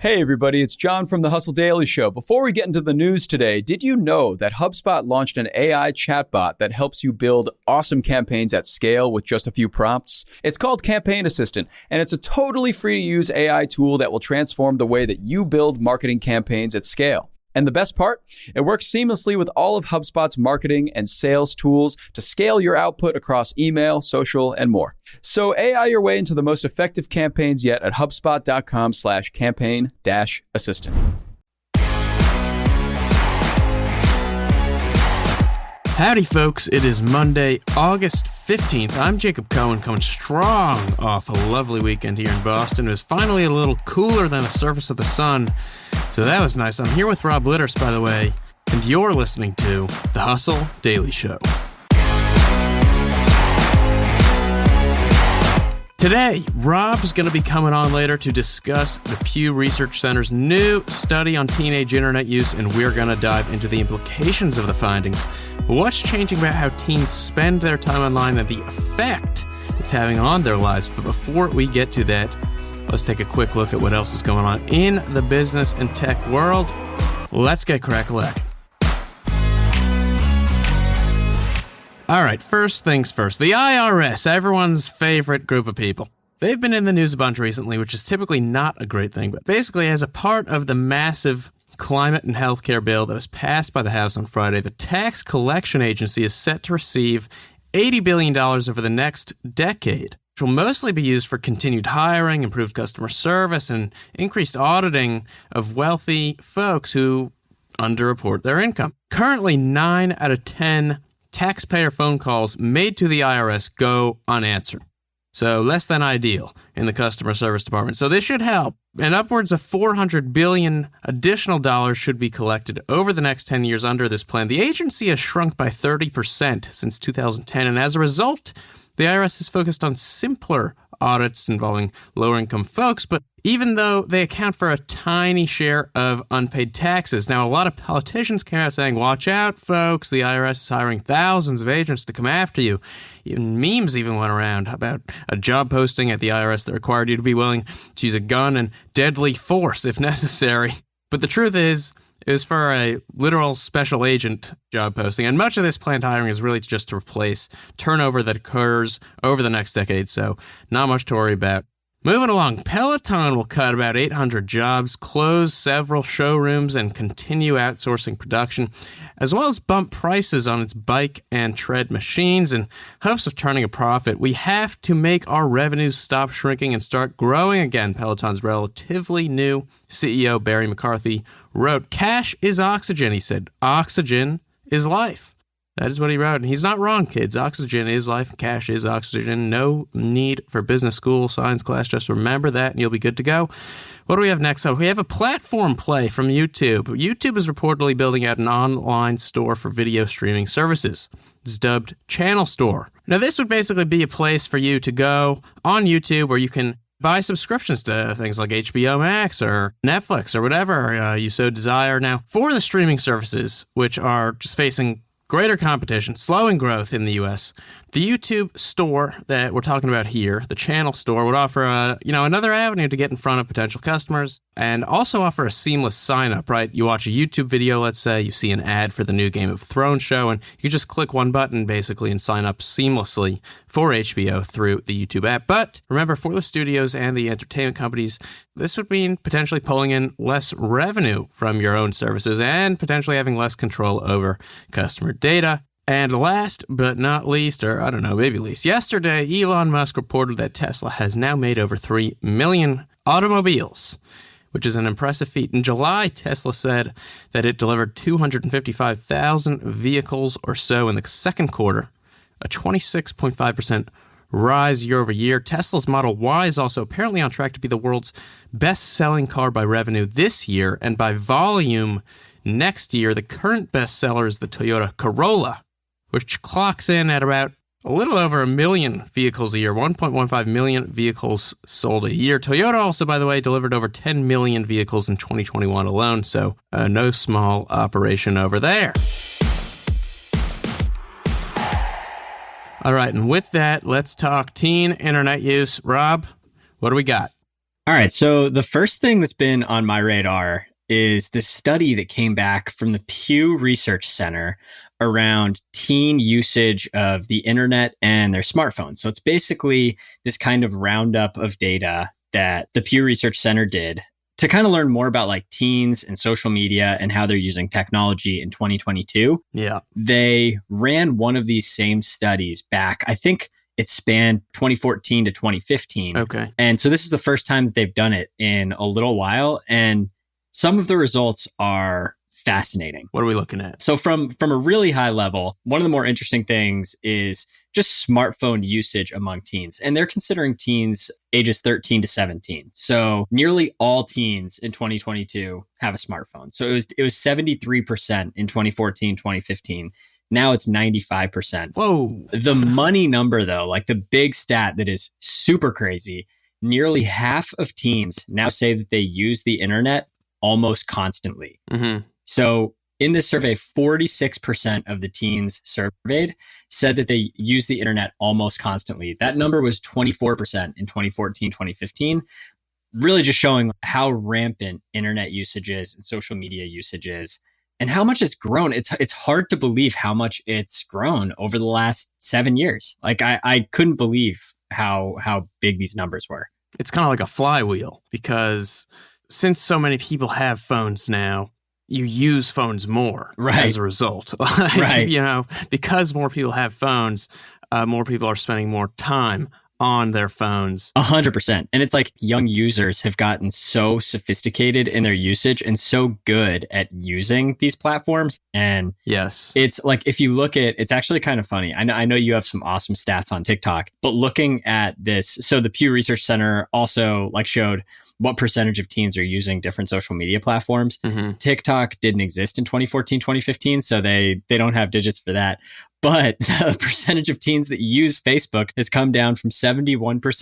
Hey everybody, it's John from the Hustle Daily Show. Before we get into the news today, did you know that HubSpot launched an AI chatbot that helps you build awesome campaigns at scale with just a few prompts? It's called Campaign Assistant, and it's a totally free-to-use AI tool that will transform the way that you build marketing campaigns at scale. And the best part? It works seamlessly with all of HubSpot's marketing and sales tools to scale your output across email, social, and more. So AI your way into the most effective campaigns yet at HubSpot.com/campaign-assistant. Howdy, folks. It is Monday, August 15th. I'm Jacob Cohen, coming strong off a lovely weekend here in Boston. It was finally a little cooler than the surface of the sun, so that was nice. I'm here with Rob Litterst, by the way, and you're listening to The Hustle Daily Show. Today, Rob's going to be coming on later to discuss the Pew Research Center's new study on teenage internet use, and we're going to dive into the implications of the findings. What's changing about how teens spend their time online and the effect it's having on their lives. But before we get to that, let's take a quick look at what else is going on in the business and tech world. Let's get crack-a-lacking. All right, first things first. The IRS, everyone's favorite group of people. They've been in the news a bunch recently, which is typically not a great thing, but basically as a part of the massive climate and healthcare bill that was passed by the House on Friday, the tax collection agency is set to receive $80 billion over the next decade, which will mostly be used for continued hiring, improved customer service, and increased auditing of wealthy folks who underreport their income. Currently, 9 out of 10 taxpayer phone calls made to the IRS go unanswered. So less than ideal in the customer service department. So this should help. And upwards of $400 billion additional dollars should be collected over the next 10 years under this plan. The agency has shrunk by 30% since 2010. And as a result, the IRS is focused on simpler audits involving lower-income folks, but even though they account for a tiny share of unpaid taxes. Now, a lot of politicians came out saying, watch out, folks, the IRS is hiring thousands of agents to come after you. Even memes even went around about a job posting at the IRS that required you to be willing to use a gun and deadly force if necessary. But the truth is, it was for a literal special agent job posting, and much of this planned hiring is really just to replace turnover that occurs over the next decade, so not much to worry about. Moving along, Peloton will cut about 800 jobs, close several showrooms, and continue outsourcing production, as well as bump prices on its bike and tread machines in hopes of turning a profit. We have to make our revenues stop shrinking and start growing again, Peloton's relatively new CEO, Barry McCarthy, wrote. Cash is oxygen, he said. Oxygen is life. That is what he wrote. And he's not wrong, kids. Oxygen is life. Cash is oxygen. No need for business school, science class. Just remember that and you'll be good to go. What do we have next up? We have a platform play from YouTube. YouTube is reportedly building out an online store for video streaming services. It's dubbed Channel Store. Now, this would basically be a place for you to go on YouTube where you can buy subscriptions to things like HBO Max or Netflix or whatever you so desire. Now, for the streaming services, which are just facing greater competition, slowing growth in the U.S., the YouTube store that we're talking about here, the Channel Store, would offer another avenue to get in front of potential customers and also offer a seamless sign-up, right? You watch a YouTube video, let's say, you see an ad for the new Game of Thrones show, and you just click one button, basically, and sign up seamlessly for HBO through the YouTube app. But remember, for the studios and the entertainment companies, this would mean potentially pulling in less revenue from your own services and potentially having less control over customer data. And last but not least, or I don't know, maybe least, yesterday, Elon Musk reported that Tesla has now made over 3 million automobiles, which is an impressive feat. In July, Tesla said that it delivered 255,000 vehicles or so in the second quarter, a 26.5% rise year over year. Tesla's Model Y is also apparently on track to be the world's best-selling car by revenue this year, and by volume next year, the current bestseller is the Toyota Corolla, which clocks in at about a little over 1 million vehicles a year, 1.15 million vehicles sold a year. Toyota also, by the way, delivered over 10 million vehicles in 2021 alone, so no small operation over there. All right, and with that, let's talk teen internet use. Rob, what do we got? All right. So the first thing that's been on my radar is this study that came back from the Pew Research Center around teen usage of the internet and their smartphones. So it's basically this kind of roundup of data that the Pew Research Center did to kind of learn more about like teens and social media and how they're using technology in 2022. Yeah. They ran one of these same studies back, I think it spanned 2014 to 2015. Okay. And so this is the first time that they've done it in a little while. And some of the results are fascinating. What are we looking at? So from a really high level, one of the more interesting things is just smartphone usage among teens. And they're considering teens ages 13 to 17. So nearly all teens in 2022 have a smartphone. So it was 73% in 2014, 2015. Now it's 95%. Whoa. The money number, though, like the big stat that is super crazy, nearly half of teens now say that they use the internet almost constantly. Mm-hmm. So in this survey, 46% of the teens surveyed said that they use the internet almost constantly. That number was 24% in 2014, 2015. Really just showing how rampant internet usage is and social media usage is. And how much it's grown. It's hard to believe how much it's grown over the last 7 years. Like I couldn't believe how big these numbers were. It's kind of like a flywheel because since so many people have phones now, you use phones more as a result. Right. You know, because more people have phones, more people are spending more time on their phones. 100%. And it's like young users have gotten so sophisticated in their usage and so good at using these platforms. And yes, it's like, if you look at, it's actually kind of funny. I know you have some awesome stats on TikTok, but looking at this, so the Pew Research Center also like showed what percentage of teens are using different social media platforms. Mm-hmm. TikTok didn't exist in 2014, 2015, so they don't have digits for that. But the percentage of teens that use Facebook has come down from 71%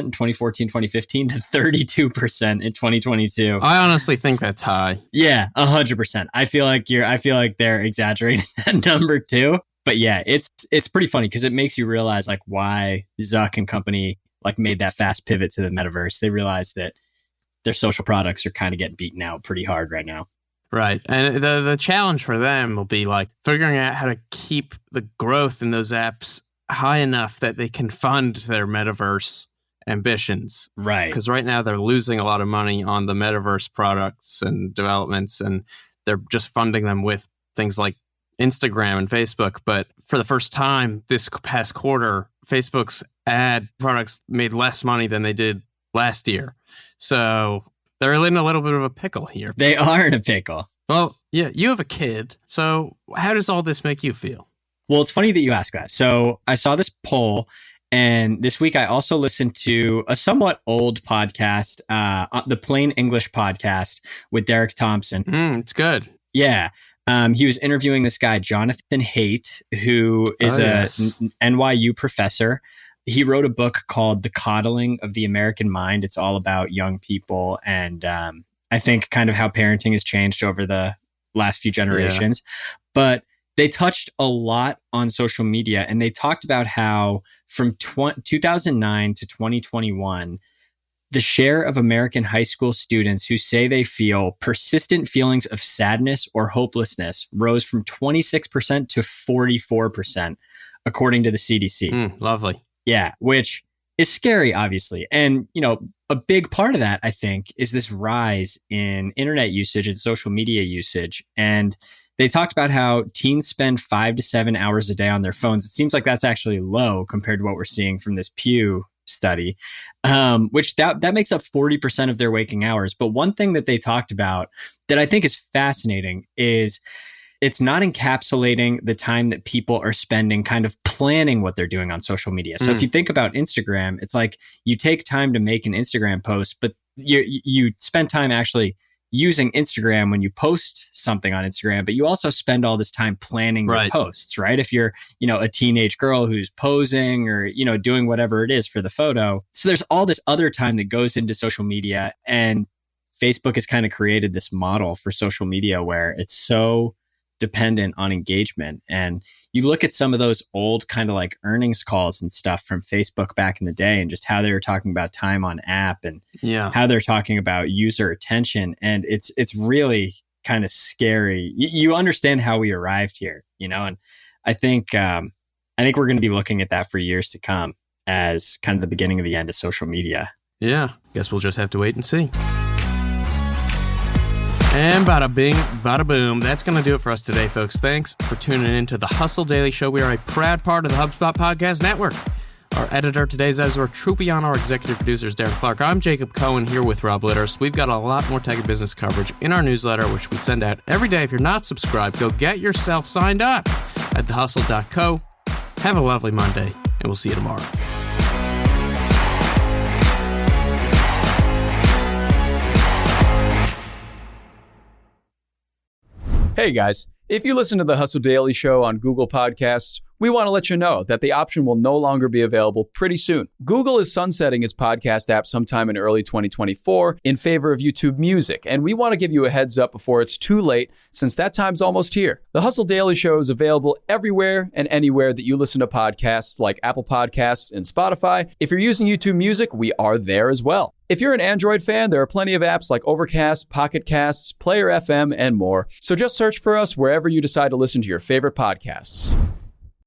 in 2014, 2015 to 32% in 2022. I honestly think that's high. Yeah, 100%. I feel like they're exaggerating that number too. But yeah, it's pretty funny because it makes you realize like why Zuck and company like made that fast pivot to the metaverse. They realized that their social products are kind of getting beaten out pretty hard right now. Right. And the challenge for them will be like figuring out how to keep the growth in those apps high enough that they can fund their metaverse ambitions. Right. Because right now they're losing a lot of money on the metaverse products and developments, and they're just funding them with things like Instagram and Facebook. But for the first time this past quarter, Facebook's ad products made less money than they did last year. So they're in a little bit of a pickle here. They are in a pickle. Well, yeah, you have a kid. So how does all this make you feel? Well, it's funny that you ask that. So I saw this poll, and this week I also listened to a somewhat old podcast, the Plain English podcast with Derek Thompson. It's good. Yeah. He was interviewing this guy, Jonathan Haidt, who is NYU professor. He wrote a book called The Coddling of the American Mind. It's all about young people and I think kind of how parenting has changed over the last few generations. Yeah. But they touched a lot on social media, and they talked about how from 2009 to 2021, the share of American high school students who say they feel persistent feelings of sadness or hopelessness rose from 26% to 44%, according to the CDC. Lovely. Yeah, which is scary, obviously. And, you know, a big part of that, I think, is this rise in internet usage and social media usage. And they talked about how teens spend 5 to 7 hours a day on their phones. It seems like that's actually low compared to what we're seeing from this Pew study, which that makes up 40% of their waking hours. But one thing that they talked about that I think is fascinating is it's not encapsulating the time that people are spending kind of planning what they're doing on social media. So if you think about Instagram, it's like you take time to make an Instagram post, but you spend time actually using Instagram when you post something on Instagram, but you also spend all this time planning your posts, right? If you're, you know, a teenage girl who's posing or, you know, doing whatever it is for the photo. So there's all this other time that goes into social media, and Facebook has kind of created this model for social media where it's so dependent on engagement. And you look at some of those old kind of like earnings calls and stuff from Facebook back in the day, and just how they were talking about time on app and how they're talking about user attention. And it's really kind of scary. You understand how we arrived here, and I think we're going to be looking at that for years to come as kind of the beginning of the end of social media. Yeah, guess we'll just have to wait and see. And bada bing, bada boom. That's going to do it for us today, folks. Thanks for tuning in to the Hustle Daily Show. We are a proud part of the HubSpot Podcast Network. Our editor today is Ezra Trupion. Our executive producer is Darren Clark. I'm Jacob Cohen here with Rob Litterst. We've got a lot more tech and business coverage in our newsletter, which we send out every day. If you're not subscribed, go get yourself signed up at thehustle.co. Have a lovely Monday, and we'll see you tomorrow. Hey guys, if you listen to the Hustle Daily Show on Google Podcasts, we want to let you know that the option will no longer be available pretty soon. Google is sunsetting its podcast app sometime in early 2024 in favor of YouTube Music, and we want to give you a heads up before it's too late, since that time's almost here. The Hustle Daily Show is available everywhere and anywhere that you listen to podcasts, like Apple Podcasts and Spotify. If you're using YouTube Music, we are there as well. If you're an Android fan, there are plenty of apps like Overcast, Pocket Casts, Player FM, and more. So just search for us wherever you decide to listen to your favorite podcasts.